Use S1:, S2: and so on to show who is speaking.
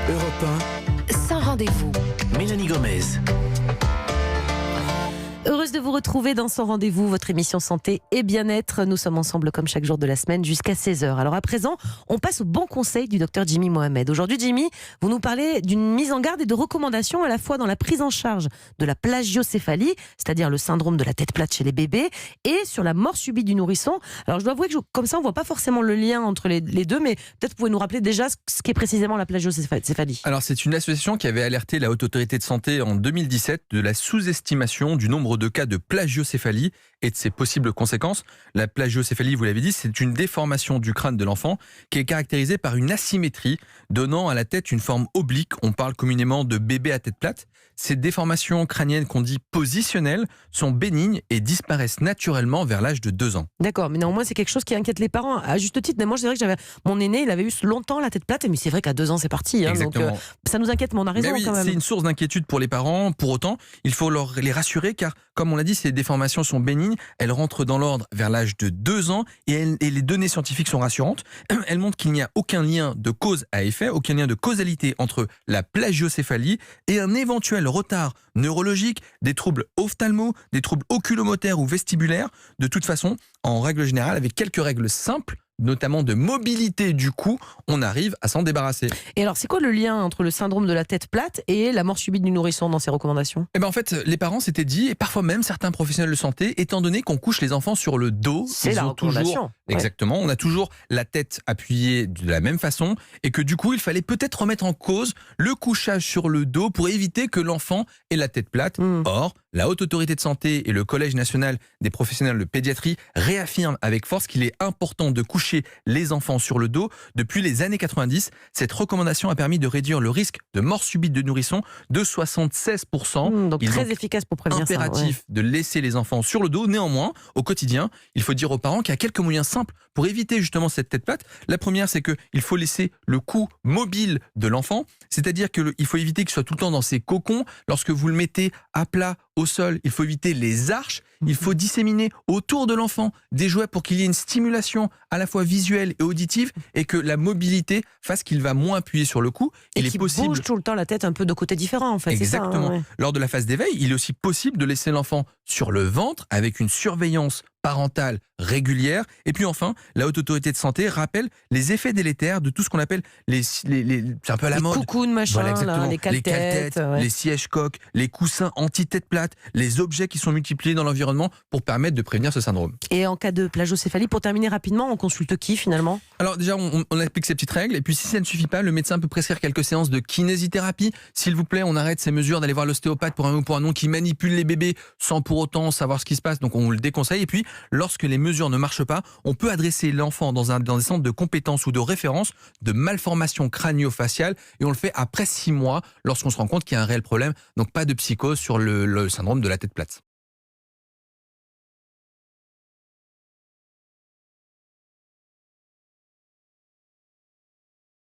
S1: Europe 1,
S2: Sans rendez-vous.
S1: Mélanie Gomez.
S2: Heureuse de vous retrouver dans Sans rendez-vous, votre émission santé et bien-être. Nous sommes ensemble comme chaque jour de la semaine jusqu'à 16h. Alors à présent, on passe au bon conseil du docteur Jimmy Mohamed. Aujourd'hui, Jimmy, vous nous parlez d'une mise en garde et de recommandations à la fois dans la prise en charge de la plagiocéphalie, c'est-à-dire le syndrome de la tête plate chez les bébés, et sur la mort subie du nourrisson. Alors je dois avouer que comme ça, on ne voit pas forcément le lien entre les deux, mais peut-être vous pouvez nous rappeler déjà ce qu'est précisément la plagiocéphalie.
S3: Alors c'est une association qui avait alerté la Haute Autorité de Santé en 2017 de la sous-estimation du nombre de cas de plagiocéphalie et de ses possibles conséquences. La plagiocéphalie, vous l'avez dit, c'est une déformation du crâne de l'enfant qui est caractérisée par une asymétrie donnant à la tête une forme oblique. On parle communément de bébé à tête plate. Ces déformations crâniennes qu'on dit positionnelles sont bénignes et disparaissent naturellement vers l'âge de 2 ans.
S2: D'accord, mais néanmoins c'est quelque chose qui inquiète les parents à juste titre. Mais moi c'est vrai que mon aîné, il avait eu longtemps la tête plate, mais c'est vrai qu'à 2 ans c'est parti.
S3: Exactement.
S2: Donc ça nous inquiète, mais on a raison
S3: Mais oui,
S2: quand même.
S3: c'est une source d'inquiétude pour les parents. Pour autant, il faut les rassurer car, comme on l'a dit, ces déformations sont bénignes. Elles rentrent dans l'ordre vers l'âge de 2 ans et les données scientifiques sont rassurantes. Elles montrent qu'il n'y a aucun lien de cause à effet, aucun lien de causalité entre la plagiocéphalie et un éventuel retard neurologique, des troubles ophtalmo, des troubles oculomoteurs ou vestibulaires. De toute façon, en règle générale, avec quelques règles simples, notamment de mobilité du cou, on arrive à s'en débarrasser.
S2: Et alors, c'est quoi le lien entre le syndrome de la tête plate et la mort subite du nourrisson dans ces recommandations ?
S3: En fait, les parents s'étaient dit, et parfois même certains professionnels de santé, étant donné qu'on couche les enfants sur le dos,
S2: c'est la recommandation.
S3: Exactement, on a toujours la tête appuyée de la même façon, et que du coup, il fallait peut-être remettre en cause le couchage sur le dos pour éviter que l'enfant ait la tête plate. Or, la Haute Autorité de Santé et le Collège national des professionnels de pédiatrie réaffirment avec force qu'il est important de coucher les enfants sur le dos. Depuis les années 90, cette recommandation a permis de réduire le risque de mort subite de nourrisson de 76%.
S2: Donc très efficace pour prévenir ça.
S3: Impératif de laisser les enfants sur le dos. Néanmoins, au quotidien, il faut dire aux parents qu'il y a quelques moyens simples pour éviter justement cette tête plate. La première, c'est qu'il faut laisser le cou mobile de l'enfant, c'est-à-dire qu'il faut éviter qu'il soit tout le temps dans ses cocons. Lorsque vous le mettez à plat au sol, il faut éviter les arches. Il faut disséminer autour de l'enfant des jouets pour qu'il y ait une stimulation à la fois visuelle et auditive et que la mobilité fasse qu'il va moins appuyer sur le cou.
S2: Et qu'il bouge tout le temps la tête un peu de côtés différents en fait.
S3: Exactement.
S2: C'est ça,
S3: Lors de la phase d'éveil, il est aussi possible de laisser l'enfant sur le ventre avec une surveillance parentale régulière. Et puis enfin, la Haute Autorité de Santé rappelle les effets délétères de tout ce qu'on appelle c'est un peu à la mode.
S2: Les coucounes, machin,
S3: voilà, exactement.
S2: les cale-têtes,
S3: les sièges-coques, les coussins anti-tête plate, les objets qui sont multipliés dans l'environnement pour permettre de prévenir ce syndrome.
S2: Et en cas de plagiocéphalie, pour terminer rapidement, on consulte qui finalement ?
S3: Alors déjà, on applique ces petites règles et puis si ça ne suffit pas, le médecin peut prescrire quelques séances de kinésithérapie. S'il vous plaît, on arrête ces mesures d'aller voir l'ostéopathe pour un ou pour un non qui manipule les bébés sans pour autant savoir ce qui se passe. Donc on le déconseille. Et puis, lorsque les mesures ne marchent pas, on peut adresser l'enfant dans des centres de compétences ou de référence de malformation crânio-faciale et on le fait après 6 mois lorsqu'on se rend compte qu'il y a un réel problème. Donc pas de psychose sur le syndrome de la tête plate.